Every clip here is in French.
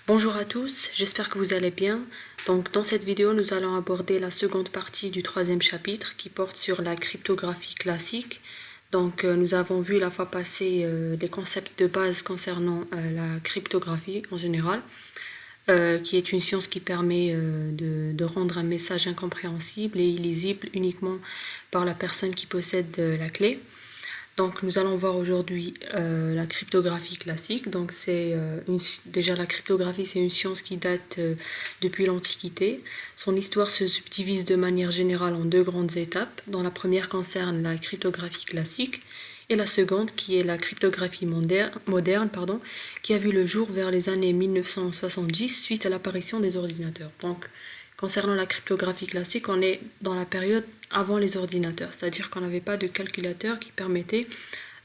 Bonjour à tous, j'espère que vous allez bien. Donc dans cette vidéo, nous allons aborder la seconde partie du troisième chapitre qui porte sur la cryptographie classique. Donc nous avons vu la fois passée des concepts de base concernant la cryptographie en général, qui est une science qui permet de rendre un message incompréhensible et illisible uniquement par la personne qui possède la clé. Donc nous allons voir aujourd'hui la cryptographie classique. Donc déjà la cryptographie, c'est une science qui date depuis l'Antiquité. Son histoire se subdivise de manière générale en deux grandes étapes, dont la première concerne la cryptographie classique et la seconde qui est la cryptographie moderne, qui a vu le jour vers les années 1970 suite à l'apparition des ordinateurs. Donc concernant la cryptographie classique, on est dans la période avant les ordinateurs, c'est-à-dire qu'on n'avait pas de calculateur qui permettait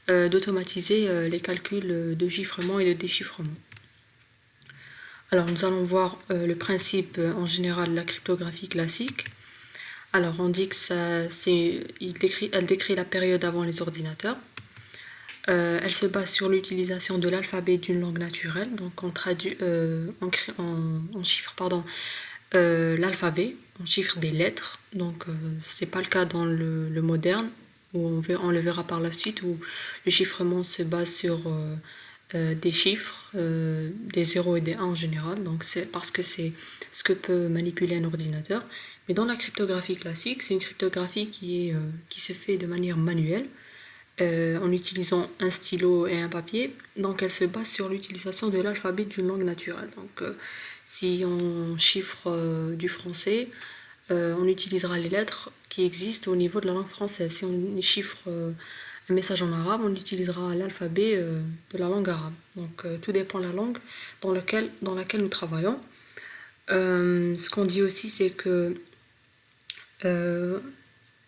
d'automatiser les calculs de chiffrement et de déchiffrement. Alors nous allons voir le principe en général de la cryptographie classique. Alors on dit que elle décrit la période avant les ordinateurs. Elle se base sur l'utilisation de l'alphabet d'une langue naturelle, donc on chiffre l'alphabet, on chiffre des lettres, donc c'est pas le cas dans le moderne, où on le verra par la suite, où le chiffrement se base sur des chiffres, des 0 et des 1 en général, donc c'est parce que c'est ce que peut manipuler un ordinateur. Mais dans la cryptographie classique, c'est une cryptographie qui se fait de manière manuelle, en utilisant un stylo et un papier. Donc elle se base sur l'utilisation de l'alphabet d'une langue naturelle. Donc si on chiffre du français, on utilisera les lettres qui existent au niveau de la langue française. Si on chiffre un message en arabe, on utilisera l'alphabet de la langue arabe. Donc tout dépend de la langue dans laquelle nous travaillons. Ce qu'on dit aussi, c'est que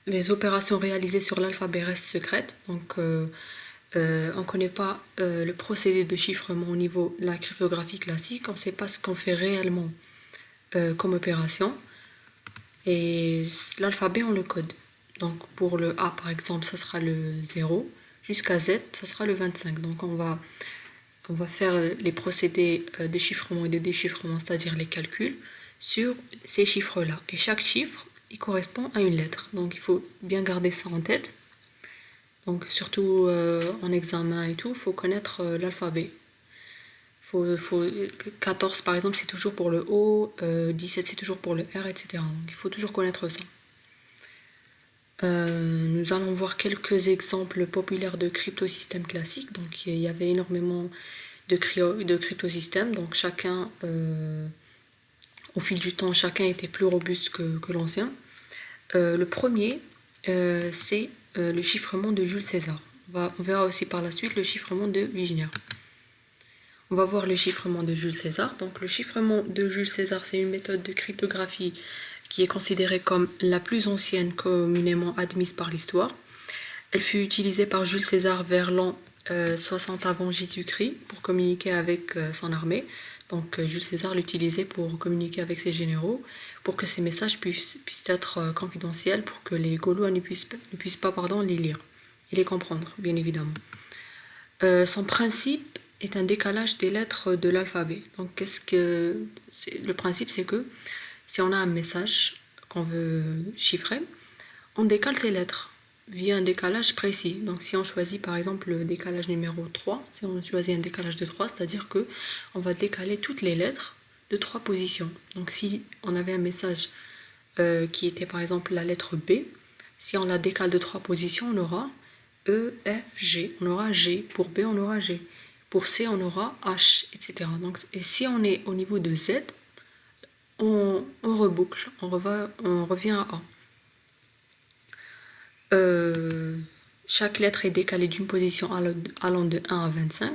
les opérations réalisées sur l'alphabet restent secrètes, donc on ne connaît pas le procédé de chiffrement au niveau de la cryptographie classique, on ne sait pas ce qu'on fait réellement comme opération, et l'alphabet on le code. Donc pour le A par exemple, ça sera le 0, jusqu'à Z, ça sera le 25. Donc on va faire les procédés de chiffrement et de déchiffrement, c'est-à-dire les calculs, sur ces chiffres-là. Et chaque chiffre, il correspond à une lettre. Donc il faut bien garder ça en tête. Donc surtout en examen et tout, il faut connaître l'alphabet. 14 par exemple, c'est toujours pour le O, 17 c'est toujours pour le R, etc. Donc il faut toujours connaître ça. Nous allons voir quelques exemples populaires de cryptosystèmes classiques. Donc il y avait énormément de cryptosystèmes, donc chacun, au fil du temps, chacun était plus robuste que l'ancien. Le premier, c'est le chiffrement de Jules César. On verra aussi par la suite le chiffrement de Wigner. On va voir le chiffrement de Jules César. Donc le chiffrement de Jules César, c'est une méthode de cryptographie qui est considérée comme la plus ancienne communément admise par l'histoire. Elle fut utilisée par Jules César vers l'an 60 avant Jésus-Christ pour communiquer avec son armée. Donc Jules César l'utilisait pour communiquer avec ses généraux, pour que ces messages puissent être confidentiels, pour que les Gaulois ne puissent pas les lire et les comprendre, bien évidemment. Son principe est un décalage des lettres de l'alphabet. Donc le principe, c'est que si on a un message qu'on veut chiffrer, on décale ces lettres via un décalage précis. Donc si on choisit par exemple le décalage numéro 3, si on choisit un décalage de 3, c'est-à-dire que on va décaler toutes les lettres de 3 positions. Donc si on avait un message qui était par exemple la lettre B, si on la décale de 3 positions, on aura E, F, G. On aura G. Pour B, on aura G. Pour C, on aura H, etc. Donc, et si on est au niveau de Z, on reboucle, on revient à A. Chaque lettre est décalée d'une position allant de 1 à 25.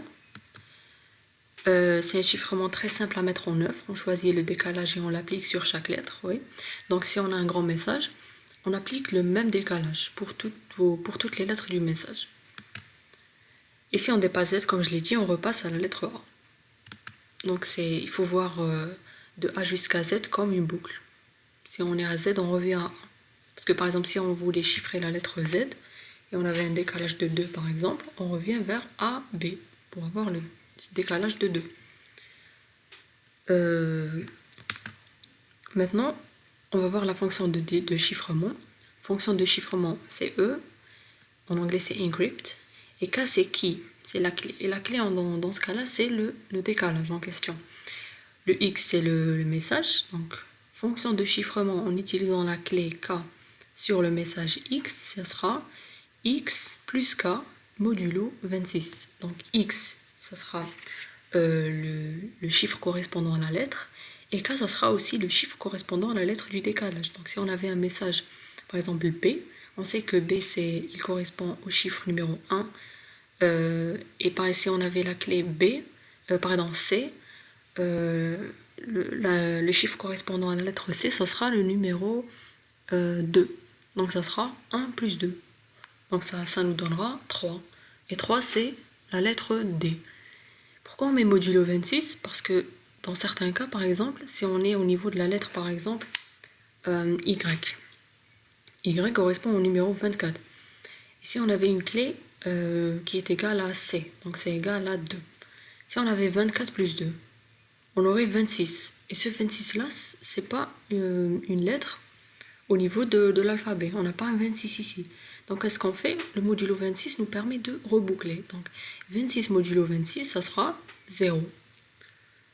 C'est un chiffrement très simple à mettre en œuvre. On choisit le décalage et on l'applique sur chaque lettre. Oui. Donc si on a un grand message, on applique le même décalage pour toutes les lettres du message. Et si on dépasse Z, comme je l'ai dit, on repasse à la lettre A. Donc il faut voir de A jusqu'à Z comme une boucle. Si on est à Z, on revient à A. Parce que par exemple, si on voulait chiffrer la lettre Z, et on avait un décalage de 2 par exemple, on revient vers A, B, pour avoir le décalage de 2. Maintenant, on va voir la fonction de chiffrement. Fonction de chiffrement, c'est E. En anglais, c'est encrypt. Et K, c'est key. C'est la clé. Et la clé, dans ce cas-là, c'est le décalage en question. Le X, c'est le message. Donc, fonction de chiffrement en utilisant la clé K sur le message X, ça sera X plus K modulo 26. Donc, X, ça sera le chiffre correspondant à la lettre. Et K, ça sera aussi le chiffre correspondant à la lettre du décalage. Donc, si on avait un message, par exemple B, on sait que B, il correspond au chiffre numéro 1. Et par ici, on avait la clé B, pardon, C. Le chiffre correspondant à la lettre C, ça sera le numéro 2. Donc, ça sera 1 plus 2. Donc, ça nous donnera 3. Et 3, c'est la lettre D. Pourquoi on met modulo 26? Parce que dans certains cas, par exemple, si on est au niveau de la lettre, par exemple, Y. Y correspond au numéro 24. Ici, on avait une clé qui est égale à C. Donc, c'est égal à 2. Si on avait 24 plus 2, on aurait 26. Et ce 26-là, c'est pas une lettre au niveau de l'alphabet. On n'a pas un 26 ici. Donc, qu'est-ce qu'on fait? Le modulo 26 nous permet de reboucler. Donc, 26 modulo 26, ça sera 0.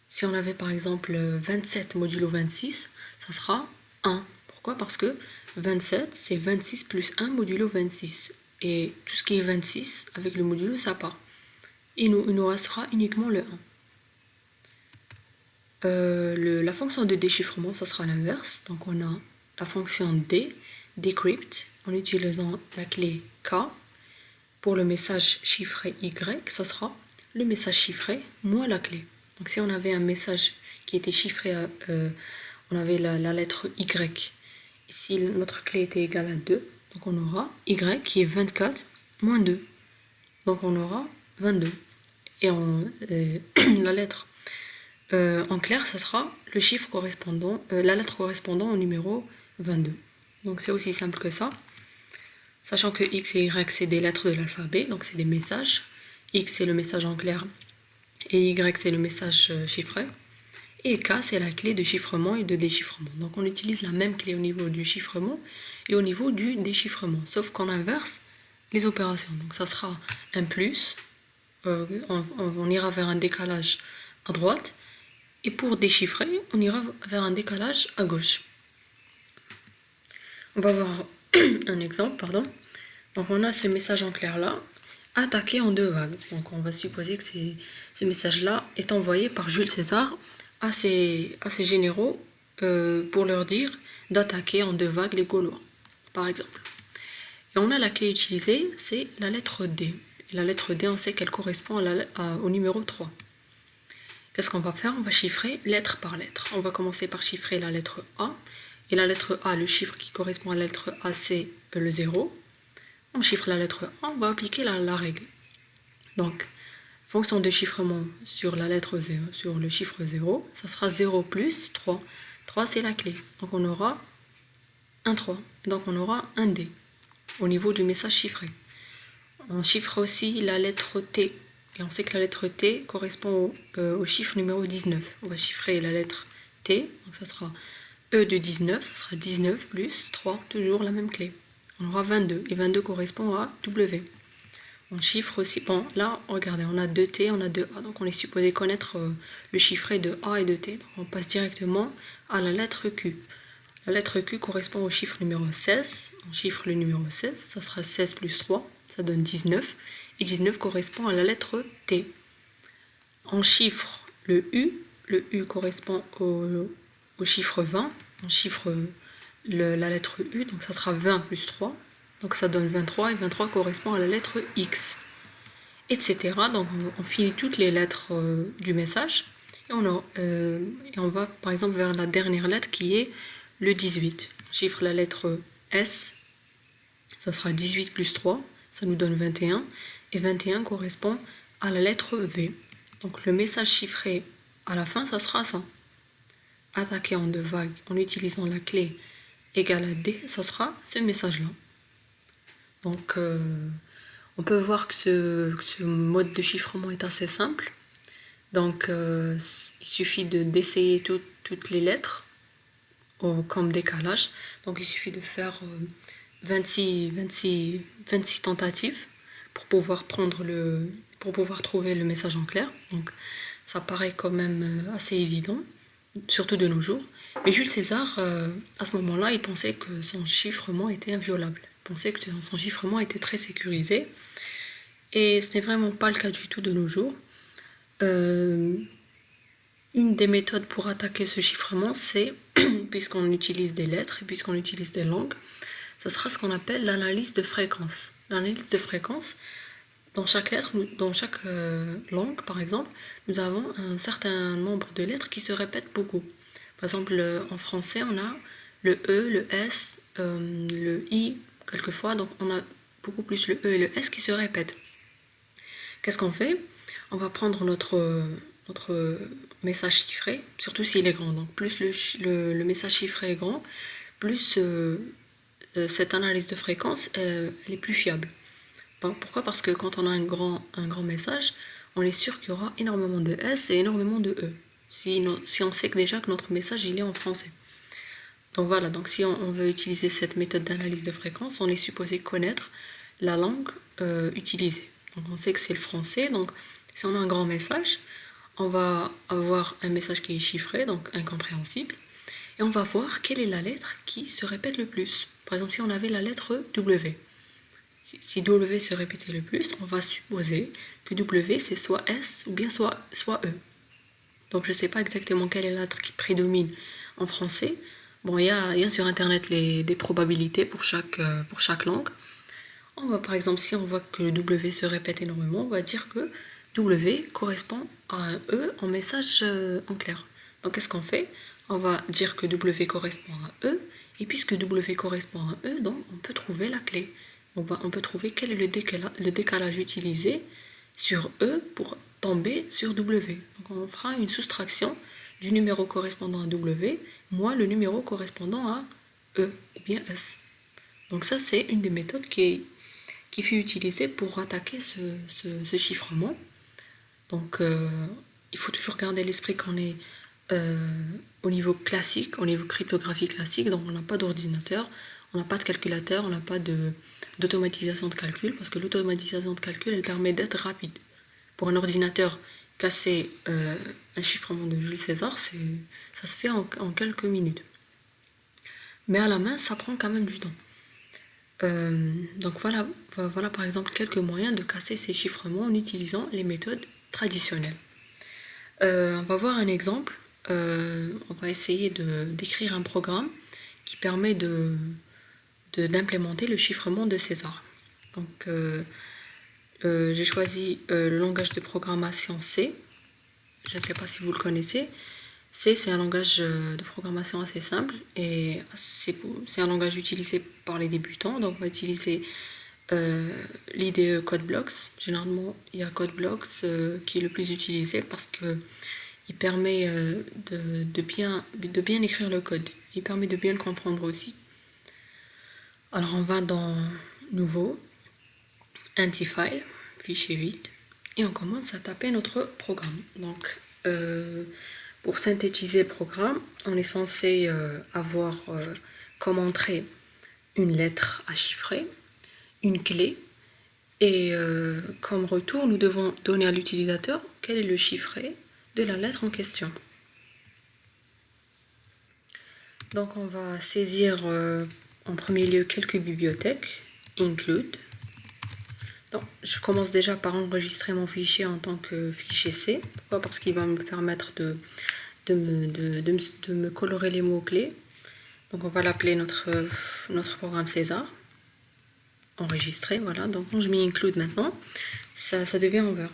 Si on avait par exemple 27 modulo 26, ça sera 1. Pourquoi? Parce que 27, c'est 26 plus 1 modulo 26. Et tout ce qui est 26, avec le modulo, ça part. Et il nous restera uniquement le 1. La fonction de déchiffrement, ça sera l'inverse. Donc on a la fonction D, decrypt, en utilisant la clé K. Pour le message chiffré Y, ça sera le message chiffré moins la clé. Donc si on avait un message qui était chiffré, on avait la lettre Y. Et si notre clé était égale à 2, donc on aura Y qui est 24 moins 2. Donc on aura 22. Et la lettre en clair, ça sera le chiffre correspondant, la lettre correspondant au numéro 22. Donc c'est aussi simple que ça. Sachant que X et Y, c'est des lettres de l'alphabet, donc c'est des messages. X, c'est le message en clair, et Y, c'est le message chiffré. Et K, c'est la clé de chiffrement et de déchiffrement. Donc on utilise la même clé au niveau du chiffrement et au niveau du déchiffrement, sauf qu'on inverse les opérations. Donc ça sera un plus, on ira vers un décalage à droite, et pour déchiffrer, on ira vers un décalage à gauche. On va voir un exemple, pardon. Donc on a ce message en clair là, attaqué en 2 vagues. Donc on va supposer que ce message-là est envoyé par Jules César à ses généraux pour leur dire d'attaquer en 2 vagues les Gaulois, par exemple. Et on a la clé utilisée, c'est la lettre D. Et la lettre D, on sait qu'elle correspond au numéro 3. Qu'est-ce qu'on va faire? On va chiffrer lettre par lettre. On va commencer par chiffrer la lettre A. Et la lettre A, le chiffre qui correspond à la lettre A, c'est le 0. On chiffre la lettre A, on va appliquer la règle. Donc, fonction de chiffrement sur la lettre 0, sur le chiffre 0, ça sera 0 plus 3. 3, c'est la clé. Donc, on aura un 3. Donc, on aura un D au niveau du message chiffré. On chiffre aussi la lettre T. Et on sait que la lettre T correspond au chiffre numéro 19. On va chiffrer la lettre T. Donc, ça sera E de 19. Ça sera 19 plus 3. Toujours la même clé. On aura 22. Et 22 correspond à W. On chiffre aussi. Bon, là, regardez, on a 2T, on a 2A. Donc, on est supposé connaître le chiffré de A et de T. Donc, on passe directement à la lettre Q. La lettre Q correspond au chiffre numéro 16. On chiffre le numéro 16. Ça sera 16 plus 3. Ça donne 19. Et 19 correspond à la lettre T. On chiffre le U. Le U correspond au chiffre 20. On chiffre la lettre U. Donc, ça sera 20 plus 3. Donc ça donne 23 et 23 correspond à la lettre X, etc. Donc on finit toutes les lettres du message et on va par exemple vers la dernière lettre qui est le 18. On chiffre la lettre S, ça sera 18 plus 3, ça nous donne 21 et 21 correspond à la lettre V. Donc le message chiffré à la fin, ça sera ça. Attaquer en 2 vagues en utilisant la clé égale à D, ça sera ce message-là. Donc, on peut voir que ce mode de chiffrement est assez simple. Donc il suffit d'essayer toutes les lettres comme décalage. Donc il suffit de faire 26 tentatives pour pouvoir trouver le message en clair. Donc ça paraît quand même assez évident, surtout de nos jours. Mais Jules César, à ce moment-là, il pensait que son chiffrement était inviolable. Il pensait que son chiffrement était très sécurisé. Et ce n'est vraiment pas le cas du tout de nos jours. Une des méthodes pour attaquer ce chiffrement, c'est, puisqu'on utilise des lettres et puisqu'on utilise des langues, ce sera ce qu'on appelle l'analyse de fréquence. L'analyse de fréquence, dans chaque lettre, dans chaque langue, par exemple, nous avons un certain nombre de lettres qui se répètent beaucoup. Par exemple, en français, on a le E, le S, le I, quelquefois, donc on a beaucoup plus le E et le S qui se répètent. Qu'est-ce qu'on fait? On va prendre notre message chiffré, surtout s'il est grand. Donc plus le message chiffré est grand, plus cette analyse de fréquence elle est plus fiable. Donc, pourquoi? Parce que quand on a un grand message, on est sûr qu'il y aura énormément de S et énormément de E. Si on sait que déjà que notre message il est en français. Donc voilà, donc si on veut utiliser cette méthode d'analyse de fréquence, on est supposé connaître la langue utilisée. Donc on sait que c'est le français, donc si on a un grand message, on va avoir un message qui est chiffré, donc incompréhensible, et on va voir quelle est la lettre qui se répète le plus. Par exemple, si on avait la lettre W, si W se répétait le plus, on va supposer que W c'est soit S ou bien soit E. Donc je ne sais pas exactement quelle est la lettre qui prédomine en français. Bon, il y a sur internet des probabilités pour chaque langue. On va, par exemple, si on voit que le W se répète énormément, on va dire que W correspond à un E en message en clair. Donc qu'est-ce qu'on fait? On va dire que W correspond à un E, et puisque W correspond à un E, donc on peut trouver la clé. On peut trouver quel est le décalage utilisé sur E pour tomber sur W. Donc on fera une soustraction du numéro correspondant à W moins le numéro correspondant à E ou bien S. Donc ça c'est une des méthodes qui fut utilisée pour attaquer ce chiffrement. Donc il faut toujours garder à l'esprit qu'on est au niveau classique, au niveau cryptographie classique, donc on n'a pas d'ordinateur, on n'a pas de calculateur, on n'a pas d'automatisation de calcul, parce que l'automatisation de calcul, elle permet d'être rapide. Pour un ordinateur, casser un chiffrement de Jules César, ça se fait en quelques minutes. Mais à la main, ça prend quand même du temps. Donc voilà par exemple quelques moyens de casser ces chiffrements en utilisant les méthodes traditionnelles. On va voir un exemple. On va essayer d'écrire un programme qui permet d'implémenter le chiffrement de César. Donc j'ai choisi le langage de programmation C. Je ne sais pas si vous le connaissez. C, c'est un langage de programmation assez simple et c'est un langage utilisé par les débutants. Donc on va utiliser l'IDE CodeBlocks. Généralement, il y a CodeBlocks qui est le plus utilisé parce qu'il permet de bien écrire le code. Il permet de bien le comprendre aussi. Alors on va dans Nouveau, Empty File, fichier vide, et on commence à taper notre programme. Donc pour synthétiser le programme, on est censé avoir comme entrée une lettre à chiffrer, une clé, et comme retour, nous devons donner à l'utilisateur quel est le chiffré de la lettre en question. Donc on va saisir en premier lieu quelques bibliothèques, include. Donc, je commence déjà par enregistrer mon fichier en tant que fichier C. Pourquoi? Parce qu'il va me permettre de me colorer les mots-clés. Donc on va l'appeler notre programme César. Enregistré, voilà. Donc quand je mets include maintenant, ça devient en vert.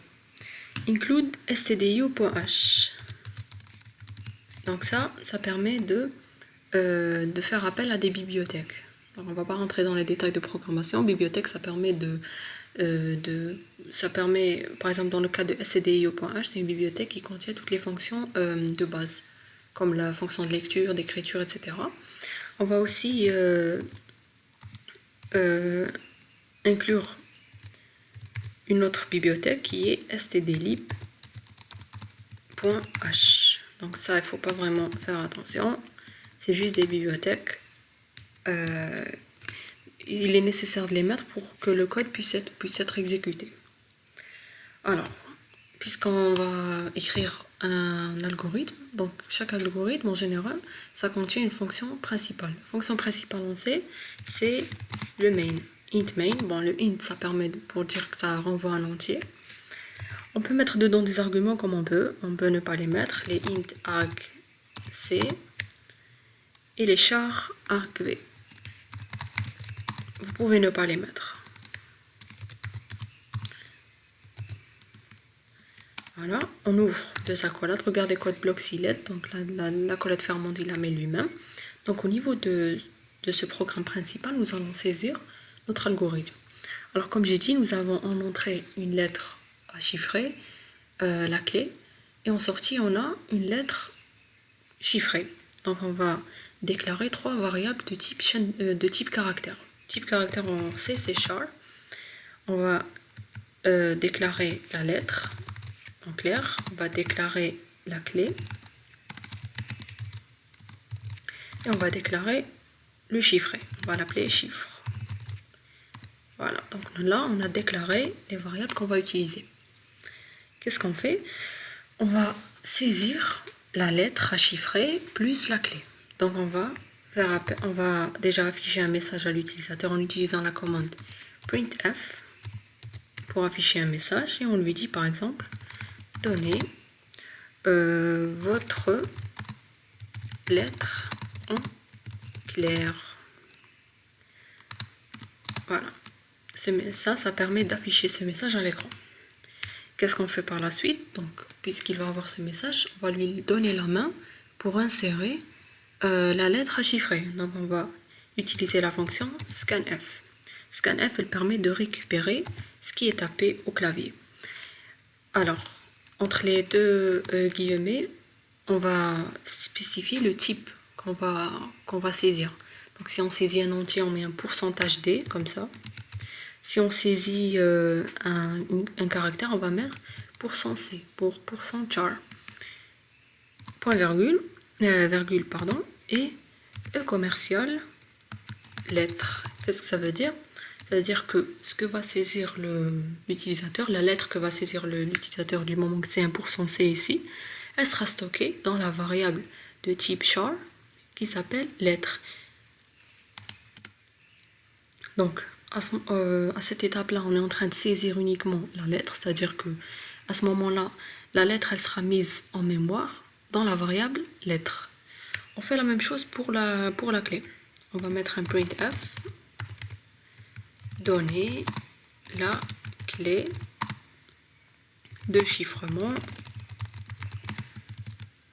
Include stdio.h. Donc ça permet de faire appel à des bibliothèques. Donc on ne va pas rentrer dans les détails de programmation. Bibliothèque, ça permet par exemple dans le cas de stdio.h, c'est une bibliothèque qui contient toutes les fonctions de base, comme la fonction de lecture, d'écriture, etc. On va aussi inclure une autre bibliothèque qui est stdlib .h. Donc ça, il faut pas vraiment faire attention. C'est juste des bibliothèques. Il est nécessaire de les mettre pour que le code puisse être exécuté. Alors, puisqu'on va écrire un algorithme, donc chaque algorithme en général, ça contient une fonction principale. La fonction principale, on sait, c'est le main. Int main, bon, le int, ça permet pour dire que ça renvoie un entier. On peut mettre dedans des arguments comme on peut ne pas les mettre, les int arg c et les chars arg v. Vous pouvez ne pas les mettre. Voilà, on ouvre de sa collate. Regardez code bloc Silet, donc la collate fermante, il la met lui-même. Donc au niveau de ce programme principal, nous allons saisir notre algorithme. Alors comme j'ai dit, nous avons en entrée une lettre à chiffrer, la clé, et en sortie, on a une lettre chiffrée. Donc on va déclarer 3 variables de type caractère. Type caractère en C, c'est char. On va déclarer la lettre. En clair, on va déclarer la clé et on va déclarer le chiffré. On va l'appeler chiffre. Voilà, donc là, on a déclaré les variables qu'on va utiliser. Qu'est-ce qu'on fait? On va saisir la lettre à chiffrer plus la clé. Donc on va déjà afficher un message à l'utilisateur en utilisant la commande printf pour afficher un message et on lui dit par exemple donnez votre lettre en clair. Voilà. Ça permet d'afficher ce message à l'écran. Qu'est-ce qu'on fait par la suite? Donc, puisqu'il va avoir ce message, on va lui donner la main pour insérer la lettre à chiffrer. Donc, on va utiliser la fonction scanf. Scanf, elle permet de récupérer ce qui est tapé au clavier. Alors, entre les deux guillemets, on va spécifier le type qu'on va saisir. Donc si on saisit un entier, on met un pourcentage D, comme ça. Si on saisit un caractère, on va mettre %C, pour %char. Point virgule, pardon, et E commercial, lettre. Qu'est-ce que ça veut dire? Ça veut dire que ce que va saisir l'utilisateur, la lettre que va saisir l'utilisateur du moment que c'est un %C ici, elle sera stockée dans la variable de type char qui s'appelle lettre. Donc, à cette étape-là, on est en train de saisir uniquement la lettre, c'est-à-dire que à ce moment-là, la lettre elle sera mise en mémoire dans la variable lettre. On fait la même chose pour la clé. On va mettre un printf. Donner la clé de chiffrement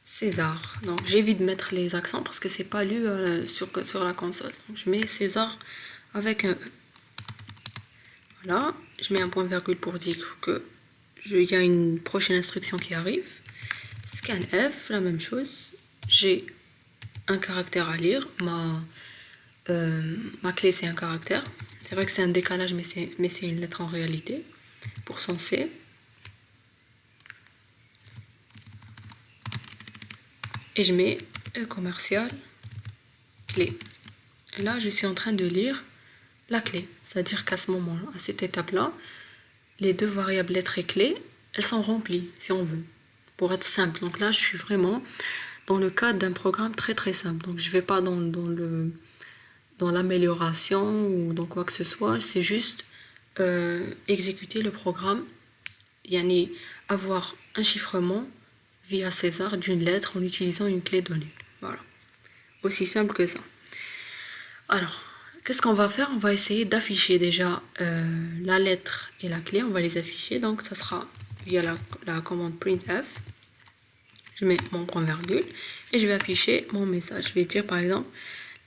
César. Donc j'évite de mettre les accents parce que c'est pas lu sur la console. Donc, je mets César avec un E. Voilà, je mets un point virgule pour dire que il y a une prochaine instruction qui arrive. Scanf, la même chose. J'ai un caractère à lire. Ma clé c'est un caractère. C'est vrai que c'est un décalage, mais c'est une lettre en réalité. %C. Et je mets E commercial clé. Et là, je suis en train de lire la clé. C'est-à-dire qu'à ce moment-là, à cette étape-là, les deux variables lettres et clé, elles sont remplies, si on veut, pour être simple. Donc là, je suis vraiment dans le cadre d'un programme très très simple. Donc je ne vais pas dans l'amélioration ou dans quoi que ce soit. C'est juste exécuter le programme, yani avoir un chiffrement via César d'une lettre en utilisant une clé donnée. Voilà. Aussi simple que ça. Alors, qu'est-ce qu'on va faire? On va essayer d'afficher déjà la lettre et la clé. On va les afficher. Donc, ça sera via la commande printf. Je mets mon point virgule et je vais afficher mon message. Je vais dire par exemple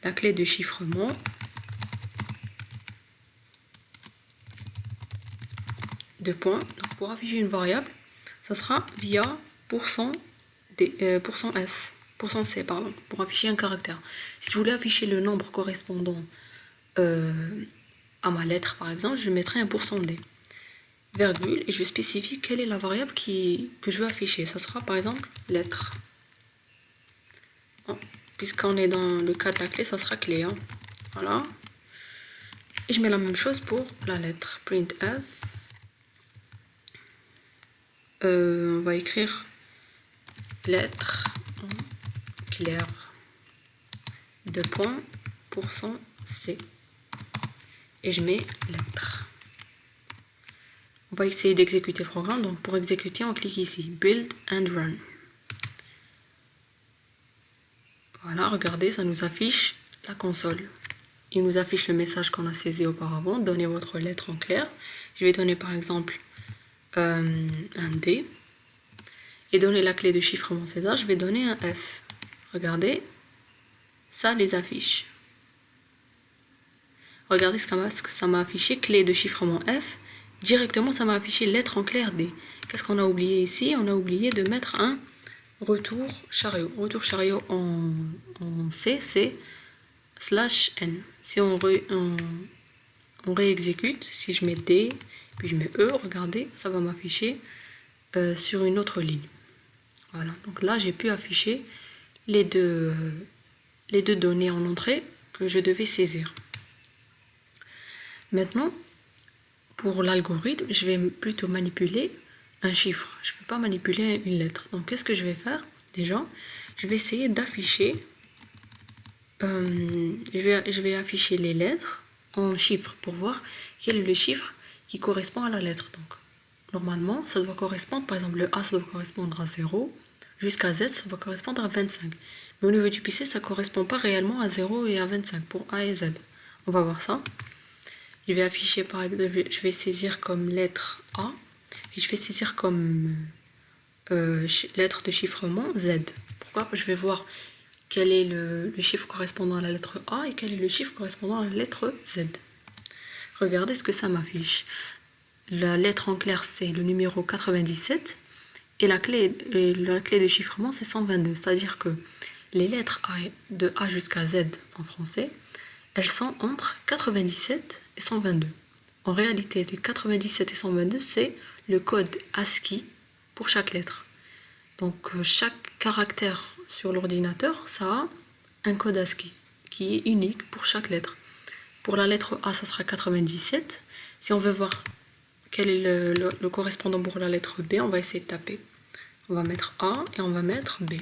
la clé de chiffrement. Deux points. Donc, pour afficher une variable, ça sera via %C, pardon, pour afficher un caractère. Si je voulais afficher le nombre correspondant à ma lettre, par exemple, je mettrais un %D. virgule, et je spécifie quelle est la variable que je veux afficher. Ça sera par exemple lettre. Bon, puisqu'on est dans le cas de la clé, ça sera clé. Hein. Voilà. Et je mets la même chose pour la lettre. Printf. On va écrire lettre en clair. 2 points, %C. Et je mets lettre. On va essayer d'exécuter le programme. Donc pour exécuter, on clique ici. Build and run. Voilà, regardez, ça nous affiche la console. Il nous affiche le message qu'on a saisi auparavant. Donnez votre lettre en clair. Je vais donner par exemple un D. Et donner la clé de chiffrement César, je vais donner un F. Regardez, ça les affiche. Regardez ce que ça m'a affiché, clé de chiffrement F. Directement, ça m'a affiché lettre en clair D. Qu'est-ce qu'on a oublié ici? On a oublié de mettre un retour chariot. Retour chariot en C, c'est /n. Si on réexécute, si je mets D, puis je mets E, regardez, ça va m'afficher sur une autre ligne. Voilà, donc là j'ai pu afficher les deux données en entrée que je devais saisir. Maintenant, pour l'algorithme, je vais plutôt manipuler un chiffre. Je ne peux pas manipuler une lettre. Donc qu'est-ce que je vais faire? Déjà, je vais essayer d'afficher, je vais afficher les lettres en chiffres pour voir quel est le chiffre qui correspond à la lettre. Donc normalement, ça doit correspondre, par exemple le A, ça doit correspondre à 0, jusqu'à Z, ça doit correspondre à 25. Mais au niveau du PC, ça ne correspond pas réellement à 0 et à 25 pour A et Z. On va voir ça. Je vais afficher, par exemple, je vais saisir comme lettre A, et je vais saisir comme lettre de chiffrement Z. Pourquoi? Je vais voir quel est le chiffre correspondant à la lettre A et quel est le chiffre correspondant à la lettre Z. Regardez ce que ça m'affiche. La lettre en clair, c'est le numéro 97 et la clé de chiffrement, c'est 122. C'est-à-dire que les lettres de A jusqu'à Z en français, elles sont entre 97 et 122. En réalité, les 97 et 122, c'est le code ASCII pour chaque lettre. Donc chaque caractère sur l'ordinateur, ça a un code ASCII qui est unique pour chaque lettre. Pour la lettre A, ça sera 97. Si on veut voir quel est le correspondant pour la lettre B, on va essayer de taper. On va mettre A et on va mettre B.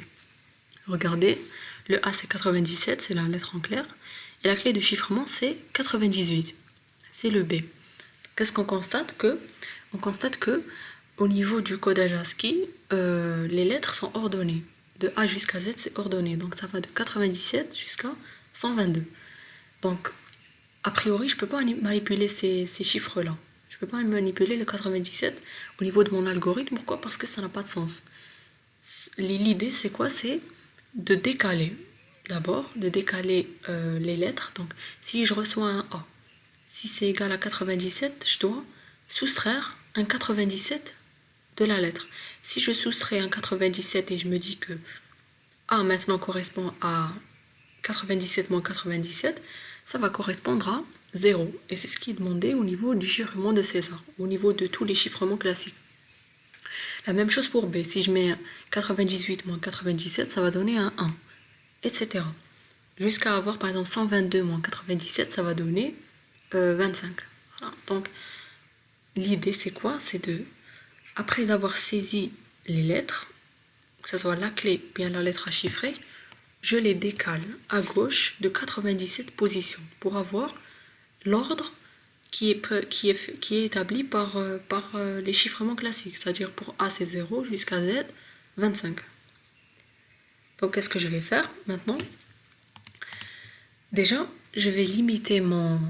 Regardez, le A c'est 97, c'est la lettre en clair. Et la clé de chiffrement c'est 98, c'est le B. Qu'est-ce qu'on constate? On constate que au niveau du codage ASCII, les lettres sont ordonnées. De A jusqu'à Z, c'est ordonné. Donc ça va de 97 jusqu'à 122. Donc, a priori, je ne peux pas manipuler ces chiffres-là. Je ne peux pas manipuler le 97 au niveau de mon algorithme. Pourquoi? Parce que ça n'a pas de sens. L'idée, c'est quoi? C'est de décaler. D'abord, de décaler les lettres. Donc, si je reçois un A, si c'est égal à 97, je dois soustraire un 97 de la lettre. Si je soustrais un 97 et je me dis que A maintenant correspond à 97 moins 97, ça va correspondre à 0. Et c'est ce qui est demandé au niveau du chiffrement de César, au niveau de tous les chiffrements classiques. La même chose pour B. Si je mets 98 moins 97, ça va donner un 1, etc. Jusqu'à avoir par exemple 122 moins 97, ça va donner 25. Voilà. Donc l'idée c'est quoi? C'est de, après avoir saisi les lettres, que ce soit la clé ou bien la lettre à chiffrer, je les décale à gauche de 97 positions pour avoir l'ordre qui est établi par les chiffrements classiques, c'est-à-dire pour A c'est 0 jusqu'à Z 25. Donc qu'est-ce que je vais faire maintenant? Déjà, je vais limiter mon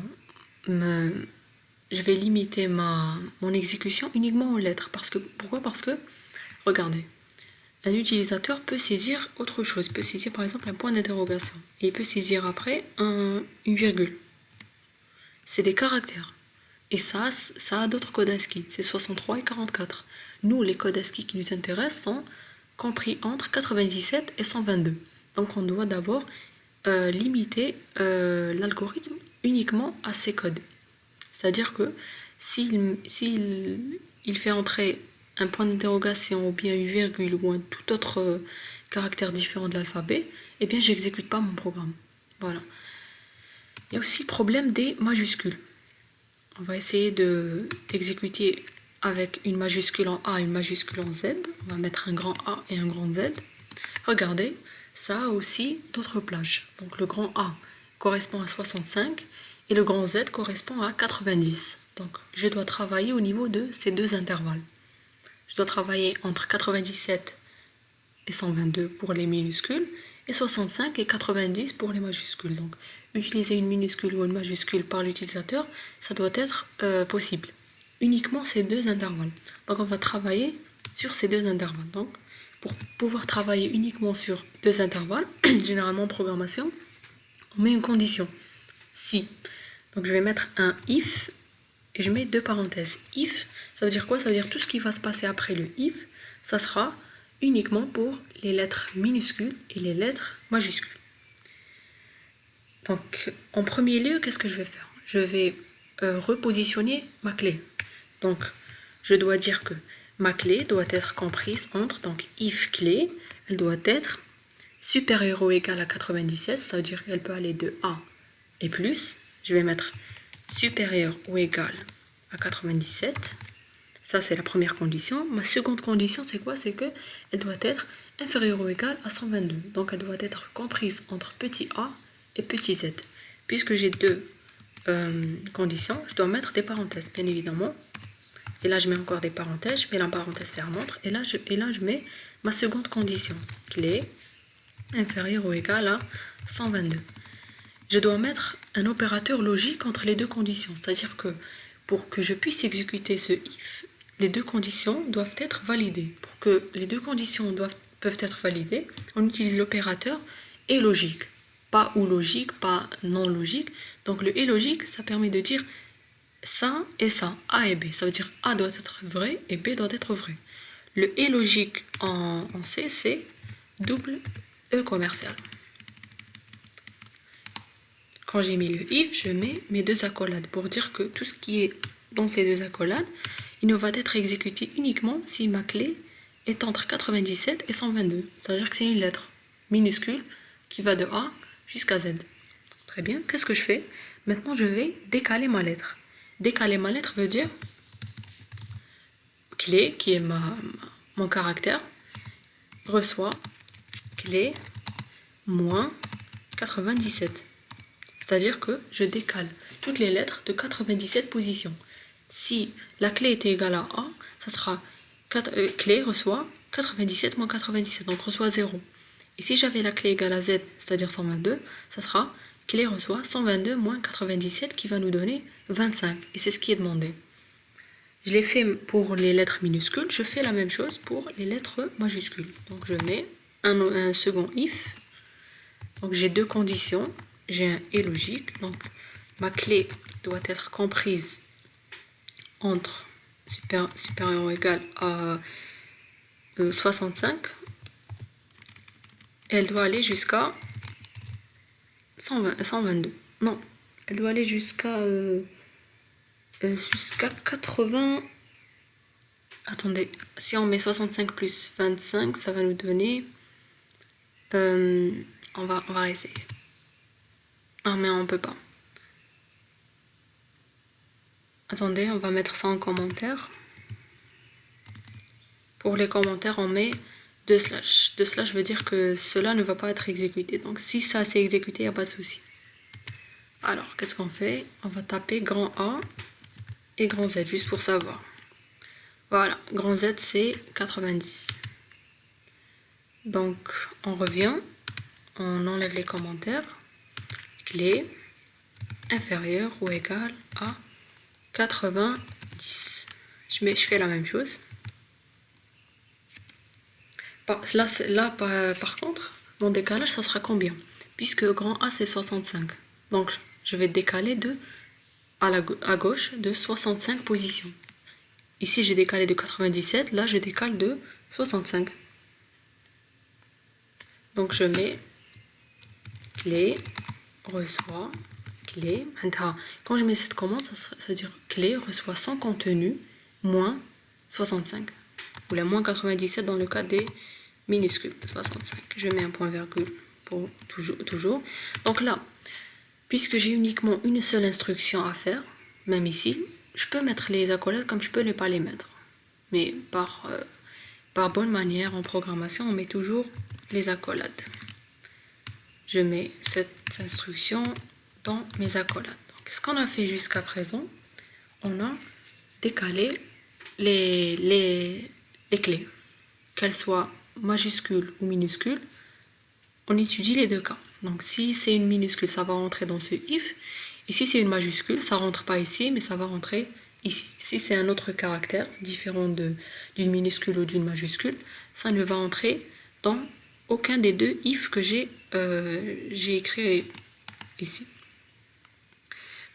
exécution uniquement aux lettres. Pourquoi? Parce que, regardez, un utilisateur peut saisir autre chose. Il peut saisir par exemple un point d'interrogation. Et il peut saisir après une virgule. C'est des caractères. Et ça a d'autres codes ASCII. C'est 63 et 44. Nous, les codes ASCII qui nous intéressent sont compris entre 97 et 122. Donc on doit d'abord limiter l'algorithme uniquement à ces codes. C'est-à-dire que s'il il fait entrer un point d'interrogation ou bien une virgule ou un tout autre caractère différent de l'alphabet, eh bien j'exécute pas mon programme. Voilà. Il y a aussi le problème des majuscules. On va essayer d'exécuter avec une majuscule en A et une majuscule en Z. On va mettre un grand A et un grand Z. Regardez, ça a aussi d'autres plages. Donc le grand A correspond à 65 et le grand Z correspond à 90. Donc je dois travailler au niveau de ces deux intervalles. Je dois travailler entre 97 et 122 pour les minuscules et 65 et 90 pour les majuscules. Donc utiliser une minuscule ou une majuscule par l'utilisateur, ça doit être possible. Uniquement ces deux intervalles. Donc on va travailler sur ces deux intervalles. Donc pour pouvoir travailler uniquement sur deux intervalles, généralement en programmation, on met une condition. Si. Donc je vais mettre un if et je mets deux parenthèses. If, ça veut dire quoi? Ça veut dire tout ce qui va se passer après le if, ça sera uniquement pour les lettres minuscules et les lettres majuscules. Donc en premier lieu, qu'est-ce que je vais faire? Je vais repositionner ma clé. Donc je dois dire que ma clé doit être comprise entre, donc if clé, elle doit être supérieure ou égale à 97, ça veut dire qu'elle peut aller de A et plus. Je vais mettre supérieur ou égal à 97. Ça, c'est la première condition. Ma seconde condition, c'est quoi? C'est qu'elle doit être inférieure ou égale à 122. Donc, elle doit être comprise entre petit a et petit z. Puisque j'ai deux conditions, je dois mettre des parenthèses, bien évidemment. Et là, je mets encore des parenthèses. Je mets la parenthèse fermante. Et là, je mets ma seconde condition. Clé inférieure ou égale à 122. Je dois mettre un opérateur logique entre les deux conditions. C'est-à-dire que pour que je puisse exécuter ce if, les deux conditions doivent être validées. Pour que les deux conditions peuvent être validées, on utilise l'opérateur et logique. Pas ou logique, pas non logique. Donc le et logique, ça permet de dire ça et ça, A et B. Ça veut dire A doit être vrai et B doit être vrai. Le et logique en C, c'est double E commercial. Quand j'ai mis le if, je mets mes deux accolades pour dire que tout ce qui est dans ces deux accolades, il ne va être exécuté uniquement si ma clé est entre 97 et 122. C'est-à-dire que c'est une lettre minuscule qui va de A jusqu'à Z. Très bien, qu'est-ce que je fais? Maintenant, je vais décaler ma lettre. Décaler ma lettre veut dire clé, qui est mon caractère, reçoit clé moins 97. C'est-à-dire que je décale toutes les lettres de 97 positions. Si la clé était égale à A, ça sera clé reçoit 97 moins 97, donc reçoit 0. Et si j'avais la clé égale à Z, c'est-à-dire 122, ça sera clé reçoit 122 moins 97 qui va nous donner 25. Et c'est ce qui est demandé. Je l'ai fait pour les lettres minuscules, je fais la même chose pour les lettres majuscules. Donc je mets un second if. Donc j'ai deux conditions. J'ai un et logique, donc ma clé doit être comprise entre supérieur ou égal à 65. Elle doit aller jusqu'à 122. Non, elle doit aller jusqu'à 80. Attendez, si on met 65 plus 25, ça va nous donner... on va essayer. Ah mais on peut pas. Attendez, on va mettre ça en commentaire. Pour les commentaires, on met 2 slash. 2 slash veut dire que cela ne va pas être exécuté. Donc si ça s'est exécuté, il n'y a pas de souci. Alors, qu'est-ce qu'on fait? On va taper grand A et grand Z, juste pour savoir. Voilà, grand Z c'est 90. Donc, on revient. On enlève les commentaires. Clé inférieure ou égale à 90. Je fais la même chose. Là, par contre, mon décalage, ça sera combien? Puisque grand A, c'est 65. Donc, je vais décaler à gauche de 65 positions. Ici, j'ai décalé de 97. Là, je décale de 65. Donc, je mets clé, reçoit, clé. Quand je mets cette commande, ça veut dire clé reçoit sans contenu moins 65. Ou la moins 97 dans le cas des minuscules. 65. Je mets un point virgule pour toujours. Donc là, puisque j'ai uniquement une seule instruction à faire, même ici, je peux mettre les accolades comme je peux ne pas les mettre. Mais par bonne manière, en programmation, on met toujours les accolades. Je mets cette instruction dans mes accolades. Donc, ce qu'on a fait jusqu'à présent, on a décalé les clés, qu'elles soient majuscules ou minuscules. On étudie les deux cas. Donc si c'est une minuscule, ça va rentrer dans ce if. Et si c'est une majuscule, ça rentre pas ici, mais ça va rentrer ici. Si c'est un autre caractère différent d'une minuscule ou d'une majuscule, ça ne va entrer dans aucun des deux if que j'ai écrit ici.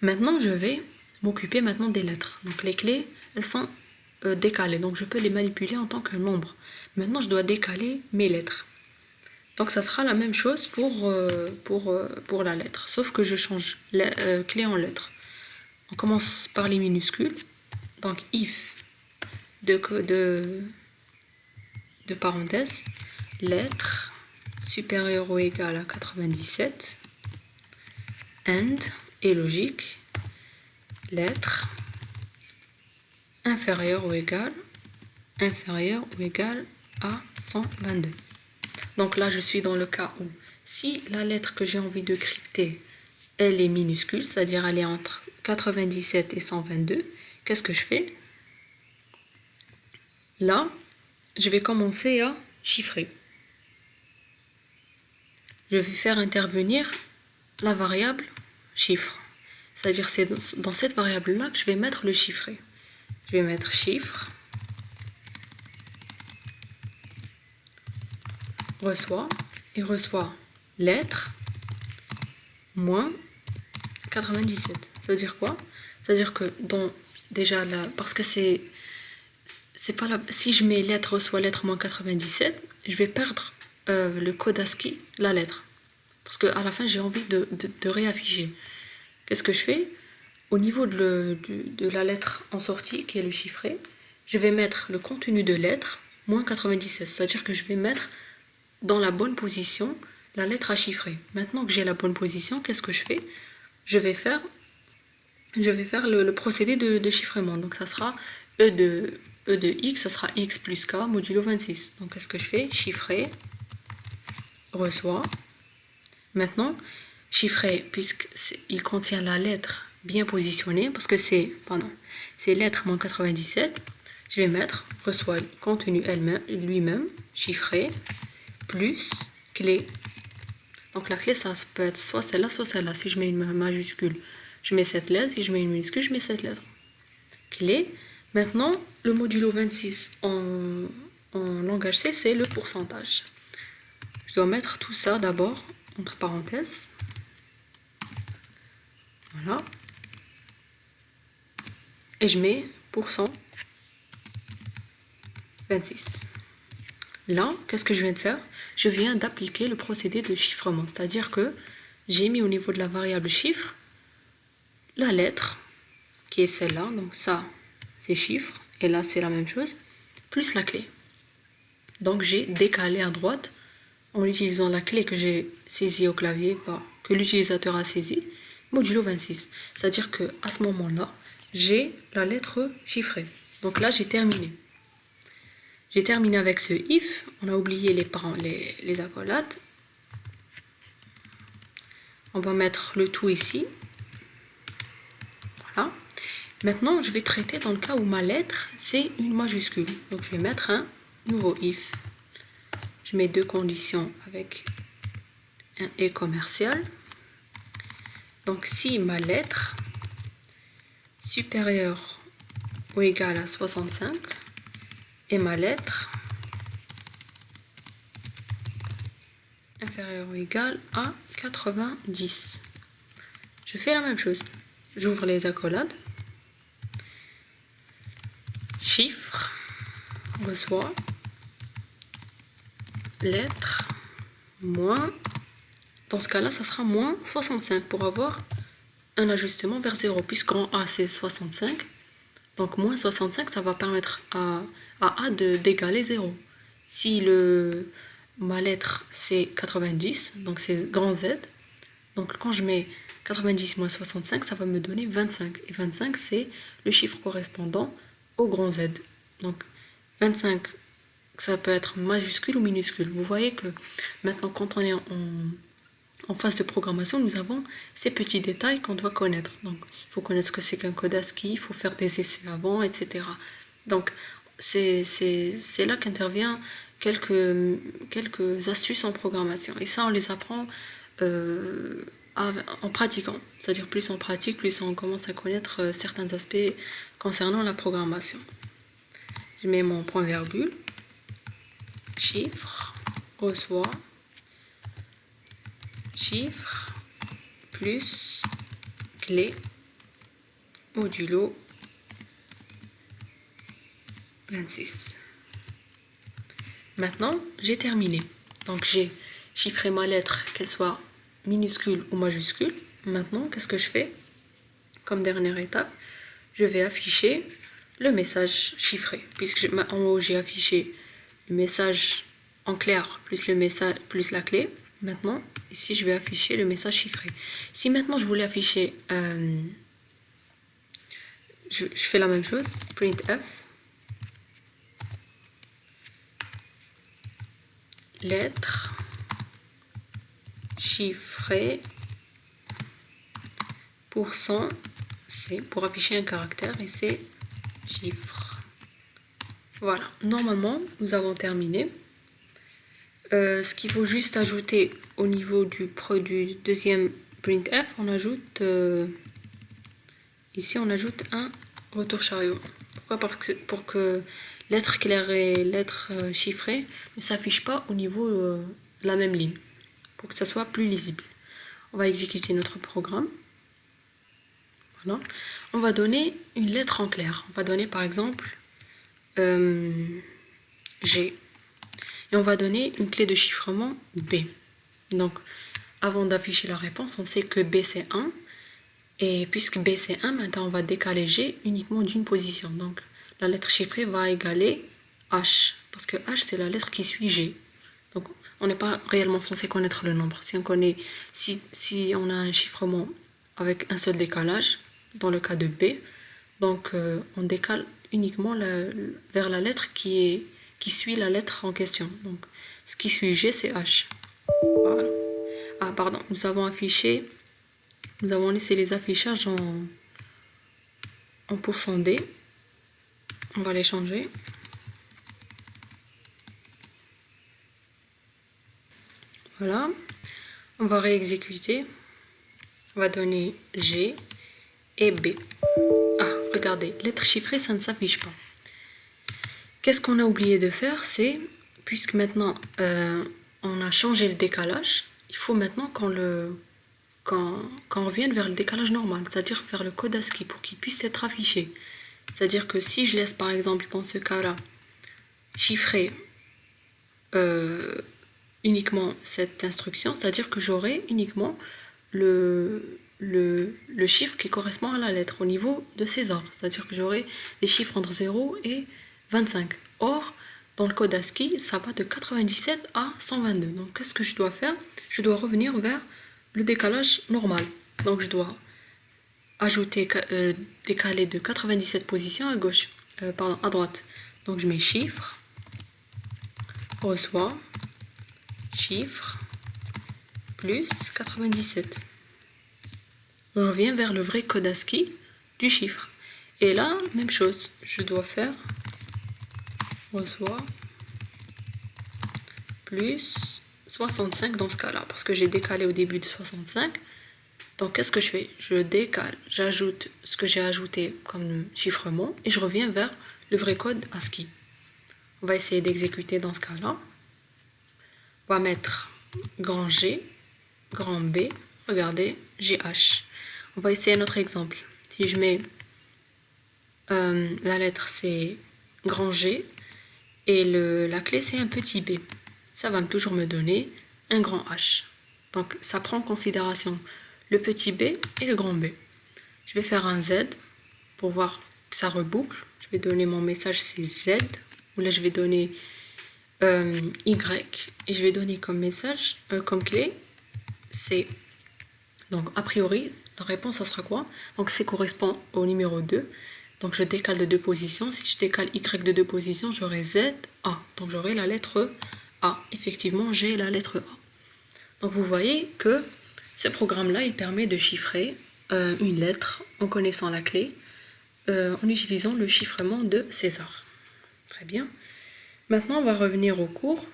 Maintenant, je vais m'occuper maintenant des lettres. Donc les clés, elles sont décalées. Donc je peux les manipuler en tant que nombre. Maintenant, je dois décaler mes lettres. Donc ça sera la même chose pour la lettre, sauf que je change clé en lettre. On commence par les minuscules. Donc if de parenthèse, lettre supérieure ou égale à 97, and, et logique, lettre inférieure ou égale à 122. Donc là, je suis dans le cas où si la lettre que j'ai envie de crypter, elle est minuscule, c'est-à-dire elle est entre 97 et 122, qu'est-ce que je fais? Là, je vais commencer à chiffrer. Je vais faire intervenir la variable chiffre. C'est-à-dire c'est dans cette variable-là que je vais mettre le chiffré. Je vais mettre chiffre, il reçoit lettre moins 97. Ça veut dire quoi? C'est-à-dire que déjà là, parce que c'est pas là, si je mets lettre reçoit lettre moins 97, je vais perdre le code ASCII, la lettre. Parce qu'à la fin, j'ai envie de réafficher. Qu'est-ce que je fais? Au niveau de la lettre en sortie, qui est le chiffré, je vais mettre le contenu de lettre moins 97. C'est-à-dire que je vais mettre dans la bonne position la lettre à chiffrer. Maintenant que j'ai la bonne position, qu'est-ce que je fais? Je vais faire le procédé de chiffrement. Donc ça sera E de x, ça sera x plus k modulo 26. Donc qu'est-ce que je fais? Chiffrer, reçoit. Maintenant, chiffrer, puisqu'il contient la lettre bien positionnée, parce que c'est lettre moins 97, je vais mettre reçoit le contenu lui-même, chiffré, plus clé. Donc la clé, ça peut être soit celle-là, soit celle-là. Si je mets une majuscule, je mets cette lettre. Si je mets une minuscule, je mets cette lettre. Clé. Maintenant, le modulo 26 en langage C, c'est le pourcentage. Je dois mettre tout ça d'abord entre parenthèses. Voilà. Et je mets %26. Là, qu'est-ce que je viens de faire? Je viens d'appliquer le procédé de chiffrement. C'est-à-dire que j'ai mis au niveau de la variable chiffre la lettre, qui est celle-là. Donc ça, c'est chiffre. Et là, c'est la même chose. Plus la clé. Donc j'ai décalé à droite en utilisant la clé que j'ai saisie au clavier, que l'utilisateur a saisie, modulo 26. C'est-à-dire qu'à ce moment-là, j'ai la lettre chiffrée. Donc là, j'ai terminé. J'ai terminé avec ce if. On a oublié les accolades. On va mettre le tout ici. Voilà. Maintenant, je vais traiter dans le cas où ma lettre, c'est une majuscule. Donc, je vais mettre un nouveau if. Je mets deux conditions avec un et commercial. Donc, si ma lettre supérieure ou égale à 65 et ma lettre inférieure ou égale à 90. Je fais la même chose. J'ouvre les accolades. Chiffre, reçoit, lettre, moins. Dans ce cas-là, ça sera moins 65 pour avoir un ajustement vers 0. Puisqu'en A, c'est 65. Donc moins 65, ça va permettre à A d'égaler 0. Si ma lettre c'est 90, donc c'est grand Z, donc quand je mets 90 moins 65, ça va me donner 25. Et 25, c'est le chiffre correspondant au grand Z. Donc 25, ça peut être majuscule ou minuscule. Vous voyez que maintenant, quand on est en phase de programmation, nous avons ces petits détails qu'on doit connaître. Donc, il faut connaître ce que c'est qu'un code ASCII, il faut faire des essais avant, etc. Donc, c'est là qu'intervient quelques astuces en programmation. Et ça, on les apprend en pratiquant. C'est-à-dire, plus on pratique, plus on commence à connaître certains aspects concernant la programmation. Je mets mon point-virgule, chiffre, reçoit, chiffre, plus, clé, modulo, 26. Maintenant, j'ai terminé. Donc, j'ai chiffré ma lettre, qu'elle soit minuscule ou majuscule. Maintenant, qu'est-ce que je fais? Comme dernière étape, je vais afficher le message chiffré. Puisque en haut, j'ai affiché le message en clair plus le message plus la clé. Maintenant, ici, je vais afficher le message chiffré. Si maintenant, je voulais afficher... je fais la même chose. Printf. Lettre chiffrée %, c'est pour afficher un caractère et c'est chiffre. Voilà, normalement nous avons terminé. Ce qu'il faut juste ajouter au niveau du deuxième printf, on ajoute ici on ajoute un retour chariot. Pourquoi? Parce que pour que lettre claire et lettre chiffrée ne s'affichent pas au niveau de la même ligne, pour que ça soit plus lisible. On va exécuter notre programme. Voilà. On va donner une lettre en clair. On va donner par exemple G. Et on va donner une clé de chiffrement B. Donc, avant d'afficher la réponse, on sait que B c'est 1. Et puisque B c'est 1, maintenant on va décaler G uniquement d'une position. Donc, la lettre chiffrée va égaler H. Parce que H c'est la lettre qui suit G. Donc, on n'est pas réellement censé connaître le nombre. Si on a un chiffrement avec un seul décalage, dans le cas de B, donc on décale uniquement vers la lettre qui suit la lettre en question. Donc, ce qui suit G, c'est H. Voilà. Ah, pardon, nous avons laissé les affichages en %D. On va les changer. Voilà. On va réexécuter. On va donner G et B. Ah, regardez, lettre chiffrée, ça ne s'affiche pas. Qu'est-ce qu'on a oublié de faire? C'est, puisque maintenant on a changé le décalage, il faut maintenant qu'on revienne vers le décalage normal, c'est-à-dire vers le code ASCII pour qu'il puisse être affiché. C'est-à-dire que si je laisse par exemple dans ce cas-là chiffrer uniquement cette instruction, c'est-à-dire que j'aurai uniquement le chiffre qui correspond à la lettre au niveau de ces ordres, c'est-à-dire que j'aurai des chiffres entre 0 et 25. Or, dans le code ASCII, ça va de 97 à 122. Donc, qu'est-ce que je dois faire? Je dois revenir vers le décalage normal. Donc, je dois décaler de 97 positions à gauche, à droite. Donc, je mets chiffre, reçoit, chiffre, plus 97. Je reviens vers le vrai code ASCII du chiffre. Et là, même chose, je dois faire reçoit plus 65 dans ce cas-là, parce que j'ai décalé au début de 65. Donc, qu'est-ce que je fais? Je décale, j'ajoute ce que j'ai ajouté comme chiffrement et je reviens vers le vrai code ASCII. On va essayer d'exécuter dans ce cas-là. On va mettre grand G, grand B, regardez, GH. On va essayer un autre exemple. Si je mets la lettre c'est grand G et la clé c'est un petit b, ça va toujours me donner un grand H. Donc ça prend en considération le petit b et le grand B. Je vais faire un Z pour voir ça reboucle. Je vais donner mon message, c'est Z, ou là je vais donner Y, et je vais donner comme message, comme clé, C. Donc a priori, la réponse, ça sera quoi? Donc C correspond au numéro 2. Donc je décale de 2 positions. Si je décale Y de 2 positions, j'aurai Z, A. Donc j'aurai la lettre A. Effectivement, j'ai la lettre A. Donc vous voyez que ce programme-là, il permet de chiffrer une lettre en connaissant la clé, en utilisant le chiffrement de César. Très bien. Maintenant, on va revenir au cours.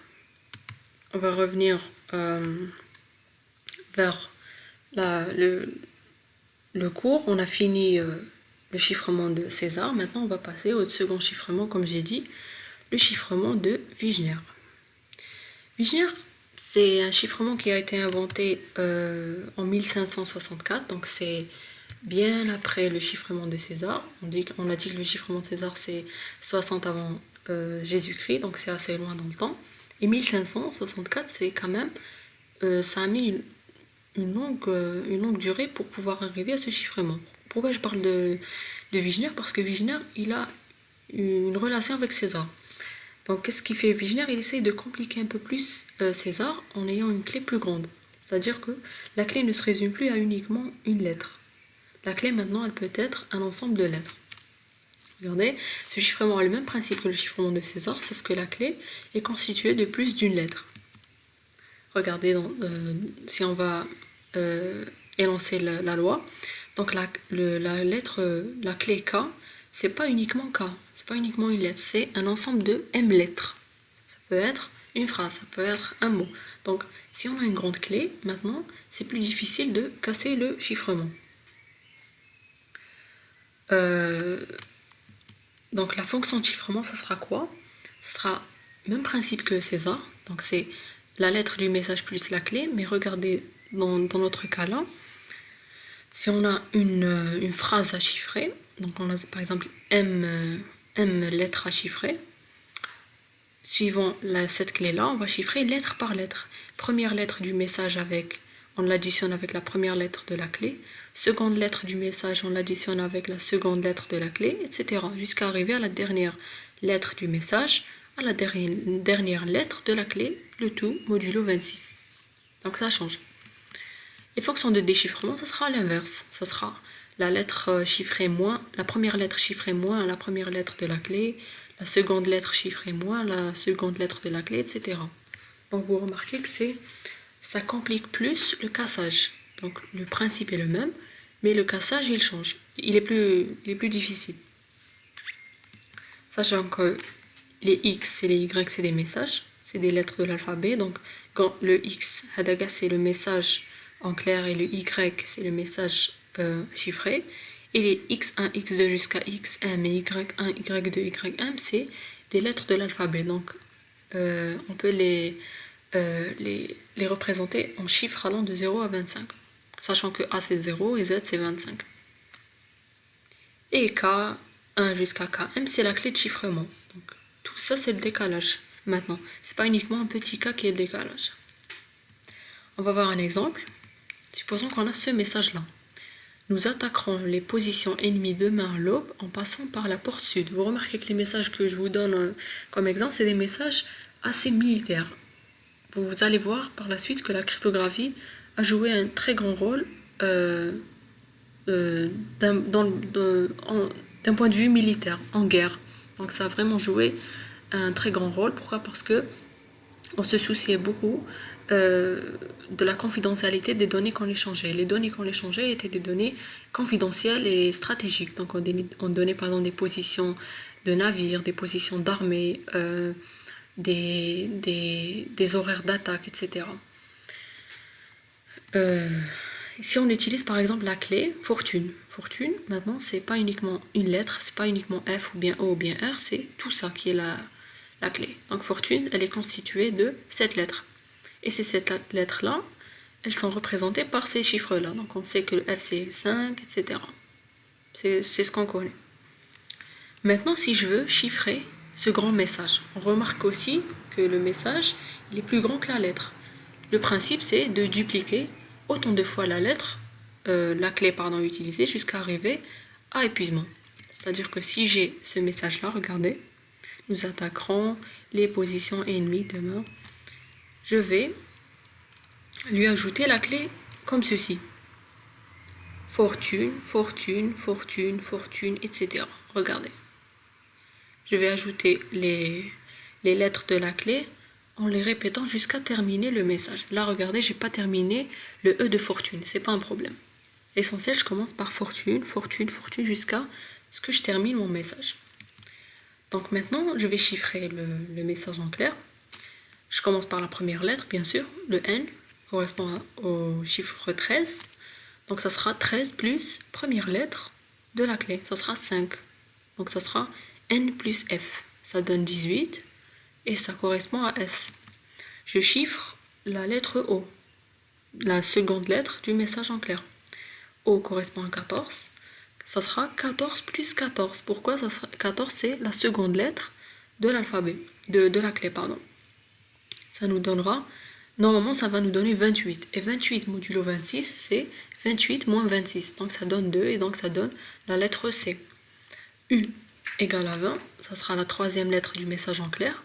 On va revenir vers le cours. On a fini le chiffrement de César. Maintenant, on va passer au second chiffrement, comme j'ai dit, le chiffrement de Wigner. Wigner, c'est un chiffrement qui a été inventé en 1564, donc c'est bien après le chiffrement de César. On a dit que le chiffrement de César, c'est 60 avant Jésus-Christ, donc c'est assez loin dans le temps. Et 1564, c'est quand même, ça a mis une longue durée pour pouvoir arriver à ce chiffrement. Pourquoi je parle de Wigner? Parce que Wigner, il a une relation avec César. Donc, qu'est-ce qu'il fait Wigner? Il essaye de compliquer un peu plus César en ayant une clé plus grande. C'est-à-dire que la clé ne se résume plus à uniquement une lettre. La clé, maintenant, elle peut être un ensemble de lettres. Regardez, ce chiffrement a le même principe que le chiffrement de César, sauf que la clé est constituée de plus d'une lettre. Regardez, si on va énoncer la loi, donc la clé K, c'est pas uniquement K, c'est pas uniquement une lettre, c'est un ensemble de M lettres. Ça peut être une phrase, ça peut être un mot. Donc, si on a une grande clé, maintenant, c'est plus difficile de casser le chiffrement. Donc, la fonction de chiffrement, ça sera quoi? Ce sera le même principe que César. Donc, c'est la lettre du message plus la clé. Mais regardez, dans notre cas là, si on a une phrase à chiffrer, donc on a par exemple M lettres à chiffrer, suivant cette clé-là, on va chiffrer lettre par lettre. Première lettre du message on l'additionne avec la première lettre de la clé. Seconde lettre du message, on l'additionne avec la seconde lettre de la clé, etc. Jusqu'à arriver à la dernière lettre du message, à la dernière lettre de la clé, le tout modulo 26. Donc ça change. Les fonctions de déchiffrement, ça sera à l'inverse. Ça sera la lettre chiffrée moins, la première lettre chiffrée moins la première lettre de la clé, la seconde lettre chiffrée moins la seconde lettre de la clé, etc. Donc vous remarquez que ça complique plus le cassage. Donc le principe est le même, mais le cassage il change. Il est plus difficile. Sachant que les X et les Y c'est des messages, c'est des lettres de l'alphabet. Donc quand le X, Hadaga, c'est le message en clair, et le Y c'est le message chiffré. Et les X1, X2 jusqu'à XM et Y1, Y2, YM, c'est des lettres de l'alphabet. Donc on peut les représenter en chiffres allant de 0 à 25. Sachant que A c'est 0 et Z c'est 25. Et K1 jusqu'à KM, c'est la clé de chiffrement. Donc tout ça c'est le décalage. Maintenant, c'est pas uniquement un petit K qui est le décalage. On va voir un exemple. Supposons qu'on a ce message-là. Nous attaquerons les positions ennemies demain à l'aube en passant par la porte sud. Vous remarquez que les messages que je vous donne comme exemple, c'est des messages assez militaires. Vous allez voir par la suite que la cryptographie a joué un très grand rôle d'un point de vue militaire, en guerre. Donc ça a vraiment joué un très grand rôle. Pourquoi? Parce que on se souciait beaucoup de la confidentialité des données qu'on échangeait. Les données qu'on échangeait étaient des données confidentielles et stratégiques. Donc on donnait par exemple des positions de navires, des positions d'armée, des horaires d'attaque, etc. Si on utilise par exemple la clé fortune, maintenant c'est pas uniquement une lettre, c'est pas uniquement F ou bien O ou bien R, c'est tout ça qui est la clé. Donc fortune, elle est constituée de 7 lettres. Et ces 7 lettres-là, elles sont représentées par ces chiffres-là. Donc on sait que le F c'est 5, etc. C'est ce qu'on connaît. Maintenant, si je veux chiffrer ce grand message, on remarque aussi que le message, il est plus grand que la lettre. Le principe, c'est de dupliquer autant de fois la clé utilisée jusqu'à arriver à épuisement. C'est-à-dire que si j'ai ce message-là, regardez, nous attaquerons les positions ennemies demain. Je vais lui ajouter la clé comme ceci. Fortune, fortune, fortune, fortune, etc. Regardez. Je vais ajouter les lettres de la clé en les répétant jusqu'à terminer le message. Là, regardez, j'ai pas terminé le E de fortune. C'est pas un problème. L'essentiel, je commence par fortune, fortune, fortune jusqu'à ce que je termine mon message. Donc maintenant, je vais chiffrer le message en clair. Je commence par la première lettre, bien sûr. Le N correspond au chiffre 13. Donc ça sera 13 plus première lettre de la clé. Ça sera 5. Donc ça sera N plus F. Ça donne 18 et ça correspond à S. Je chiffre la lettre O, la seconde lettre du message en clair. O correspond à 14. Ça sera 14 plus 14. Pourquoi ça sera 14? C'est la seconde lettre de l'alphabet, de la clé, pardon. Ça nous donnera, normalement ça va nous donner 28. Et 28 modulo 26, c'est 28 moins 26. Donc ça donne 2 et donc ça donne la lettre C. U égale à 20, ça sera la troisième lettre du message en clair.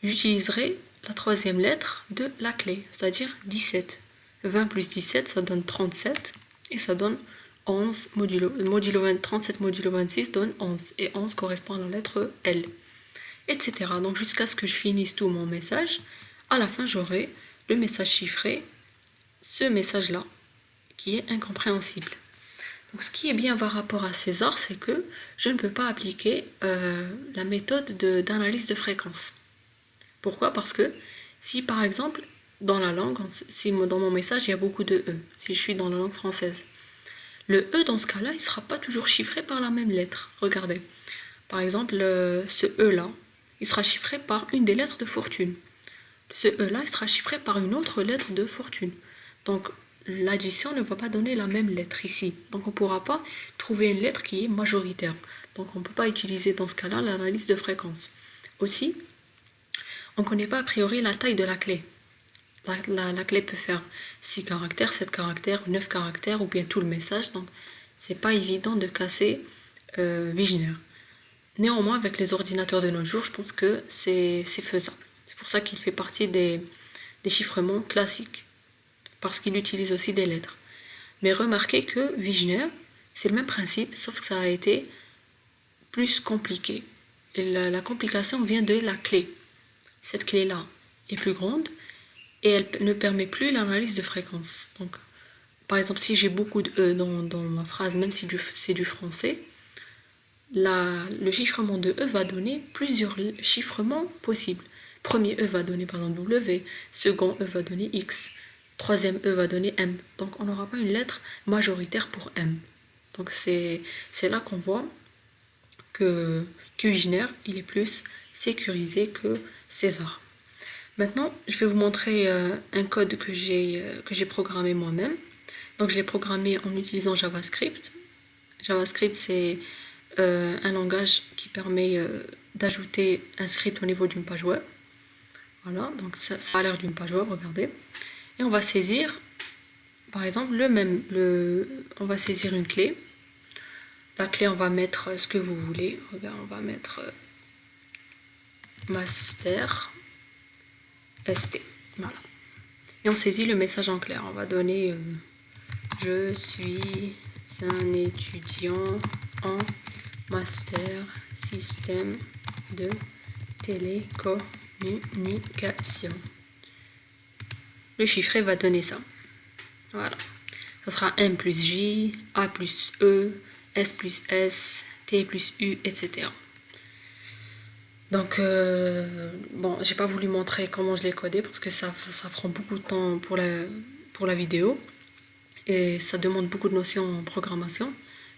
J'utiliserai la troisième lettre de la clé, c'est-à-dire 17. 20 plus 17, ça donne 37 et ça donne 11 modulo 37 modulo 26 donne 11 et 11 correspond à la lettre L, etc. Donc jusqu'à ce que je finisse tout mon message, à la fin j'aurai le message chiffré, ce message-là, qui est incompréhensible. Donc ce qui est bien par rapport à César, c'est que je ne peux pas appliquer la méthode d'analyse de fréquence. Pourquoi? Parce que si par exemple, dans la langue, si dans mon message il y a beaucoup de E, si je suis dans la langue française, le E dans ce cas-là, il ne sera pas toujours chiffré par la même lettre. Regardez, par exemple, ce E-là, il sera chiffré par une des lettres de fortune. Ce E-là, il sera chiffré par une autre lettre de fortune. Donc, l'addition ne va pas donner la même lettre ici. Donc, on ne pourra pas trouver une lettre qui est majoritaire. Donc, on ne peut pas utiliser dans ce cas-là l'analyse de fréquence. Aussi, on ne connaît pas a priori la taille de la clé. La clé peut faire 6 caractères, 7 caractères, 9 caractères ou bien tout le message. Donc, c'est pas évident de casser Wigner. Néanmoins, avec les ordinateurs de nos jours, je pense que c'est faisable. C'est pour ça qu'il fait partie des chiffrements classiques. Parce qu'il utilise aussi des lettres. Mais remarquez que Wigner, c'est le même principe, sauf que ça a été plus compliqué. Et la complication vient de la clé. Cette clé-là est plus grande et elle ne permet plus l'analyse de fréquence. Donc, par exemple, si j'ai beaucoup de E dans ma phrase, même si c'est du français, le chiffrement de E va donner plusieurs chiffrements possibles. Premier E va donner par exemple W, second E va donner X, troisième E va donner M. Donc on n'aura pas une lettre majoritaire pour M. Donc c'est là qu'on voit que Wigner, il est plus sécurisé que César. Maintenant, je vais vous montrer un code que j'ai programmé moi-même. Donc je l'ai programmé en utilisant JavaScript. JavaScript, c'est un langage qui permet d'ajouter un script au niveau d'une page web. Voilà, donc ça a l'air d'une page web, regardez. Et on va saisir, par exemple, on va saisir une clé. La clé, on va mettre ce que vous voulez. Regarde, on va mettre master ST. Voilà. Et on saisit le message en clair. On va donner je suis un étudiant en master système de télécommunication. Le chiffré va donner ça. Voilà. Ça sera M plus J, A plus E, S plus S, T plus U, etc. Donc, bon, j'ai pas voulu montrer comment je l'ai codé parce que ça prend beaucoup de temps pour la vidéo et ça demande beaucoup de notions en programmation.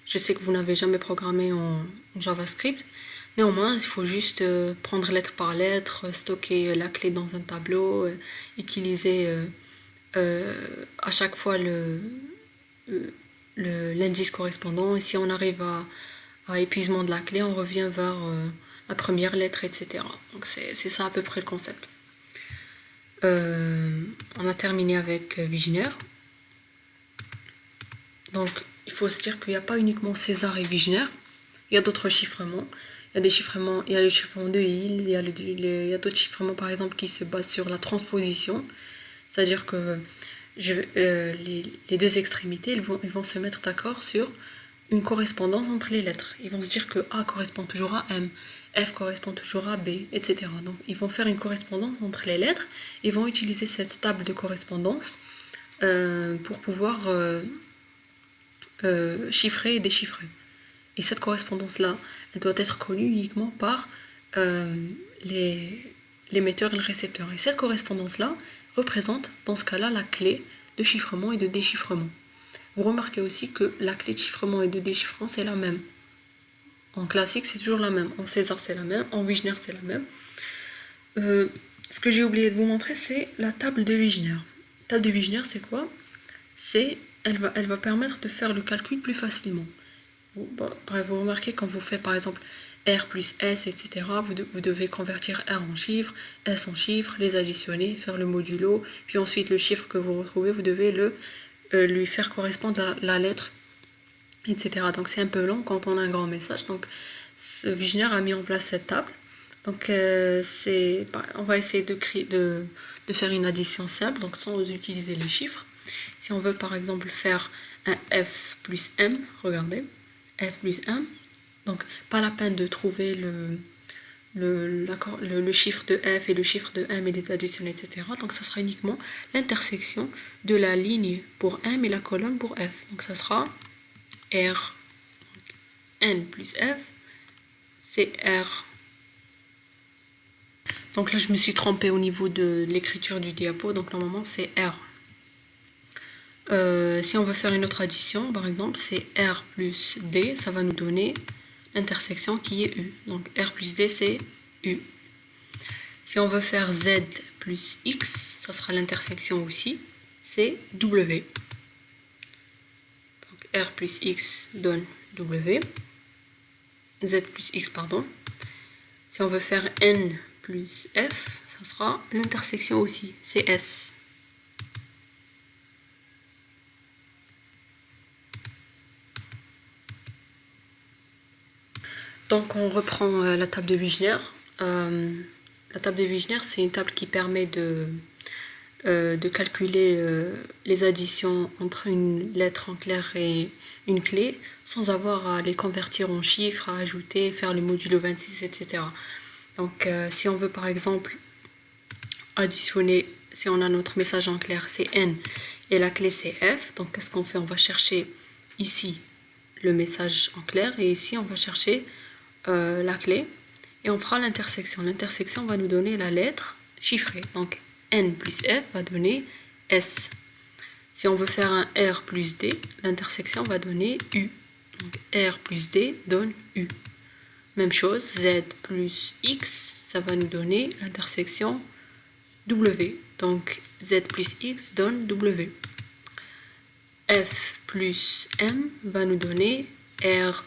Je sais que vous n'avez jamais programmé en JavaScript. Néanmoins, il faut juste prendre lettre par lettre, stocker la clé dans un tableau, utiliser à chaque fois l'indice correspondant. Et si on arrive à épuisement de la clé, on revient vers la première lettre, etc. Donc c'est ça à peu près le concept. On a terminé avec Wigner. Donc il faut se dire qu'il n'y a pas uniquement César et Wigner. Il y a d'autres chiffrements. Il y a des chiffrements, il y a le chiffrement de Hill, il y a d'autres chiffrements par exemple qui se basent sur la transposition. C'est-à-dire que les deux extrémités, ils vont se mettre d'accord sur une correspondance entre les lettres. Ils vont se dire que A correspond toujours à M, F correspond toujours à B, etc. Donc ils vont faire une correspondance entre les lettres. Ils vont utiliser cette table de correspondance pour pouvoir chiffrer et déchiffrer. Et cette correspondance-là, elle doit être connue uniquement par l'émetteur et le récepteur. Et cette correspondance-là représente, dans ce cas-là, la clé de chiffrement et de déchiffrement. Vous remarquez aussi que la clé de chiffrement et de déchiffrement, c'est la même. En classique, c'est toujours la même. En César, c'est la même. En Wigner, c'est la même. Ce que j'ai oublié de vous montrer, c'est la table de Wigner. La table de Wigner, c'est quoi? Elle va permettre de faire le calcul plus facilement. Vous remarquez quand vous faites par exemple R plus S, etc., vous devez convertir R en chiffres, S en chiffres, les additionner, faire le modulo, puis ensuite le chiffre que vous retrouvez, vous devez lui faire correspondre la lettre, etc. Donc c'est un peu long quand on a un grand message. Donc Wigner a mis en place cette table. Donc on va essayer de faire une addition simple, donc sans utiliser les chiffres. Si on veut par exemple faire un F plus M, regardez, F plus M, donc pas la peine de trouver le chiffre de F et le chiffre de M et les additionner, etc. Donc ça sera uniquement l'intersection de la ligne pour M et la colonne pour F. Donc ça sera R, N plus F, c'est R. Donc là je me suis trompée au niveau de l'écriture du diapo, donc normalement c'est R. Si on veut faire une autre addition, par exemple, c'est R plus D, ça va nous donner l'intersection qui est U. Donc R plus D, c'est U. Si on veut faire Z plus X, ça sera l'intersection aussi, c'est W. Donc R plus X donne W. Z plus X, pardon. Si on veut faire N plus F, ça sera l'intersection aussi, c'est S. Donc on reprend la table de Wigner. La table de Wigner, c'est une table qui permet de calculer les additions entre une lettre en clair et une clé sans avoir à les convertir en chiffres, à ajouter, faire le modulo 26, etc. Donc si on veut par exemple additionner, si on a notre message en clair, c'est N et la clé c'est F, donc qu'est-ce qu'on fait? On va chercher ici le message en clair et ici on va chercher la clé et on fera l'intersection. L'intersection va nous donner la lettre chiffrée. Donc N plus F va donner S. Si on veut faire un R plus D, l'intersection va donner U. Donc R plus D donne U. Même chose, Z plus X, ça va nous donner l'intersection W. Donc Z plus X donne W. F plus M va nous donner R.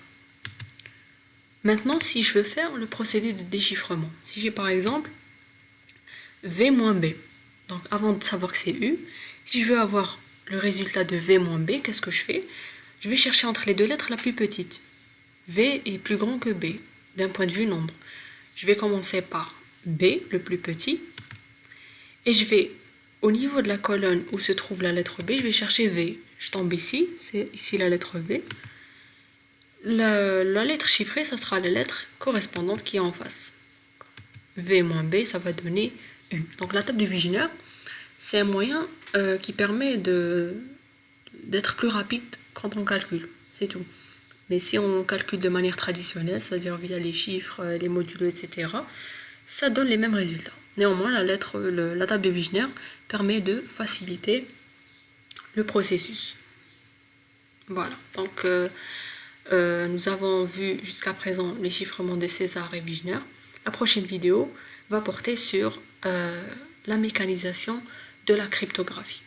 Maintenant, si je veux faire le procédé de déchiffrement, si j'ai par exemple V moins B, donc avant de savoir que c'est U, si je veux avoir le résultat de V moins B, qu'est-ce que je fais? Je vais chercher entre les deux lettres la plus petite. V est plus grand que B, d'un point de vue nombre. Je vais commencer par B, le plus petit, et je vais, au niveau de la colonne où se trouve la lettre B, je vais chercher V. Je tombe ici, c'est ici la lettre V. La lettre chiffrée, ça sera la lettre correspondante qui est en face. V moins B, ça va donner U. Donc la table de Wigner, c'est un moyen qui permet d'être plus rapide quand on calcule. C'est tout. Mais si on calcule de manière traditionnelle, c'est-à-dire via les chiffres, les modulos, etc., ça donne les mêmes résultats. Néanmoins, la table de Wigner permet de faciliter le processus. Voilà. Donc nous avons vu jusqu'à présent les chiffrements de César et Wigner. La prochaine vidéo va porter sur la mécanisation de la cryptographie.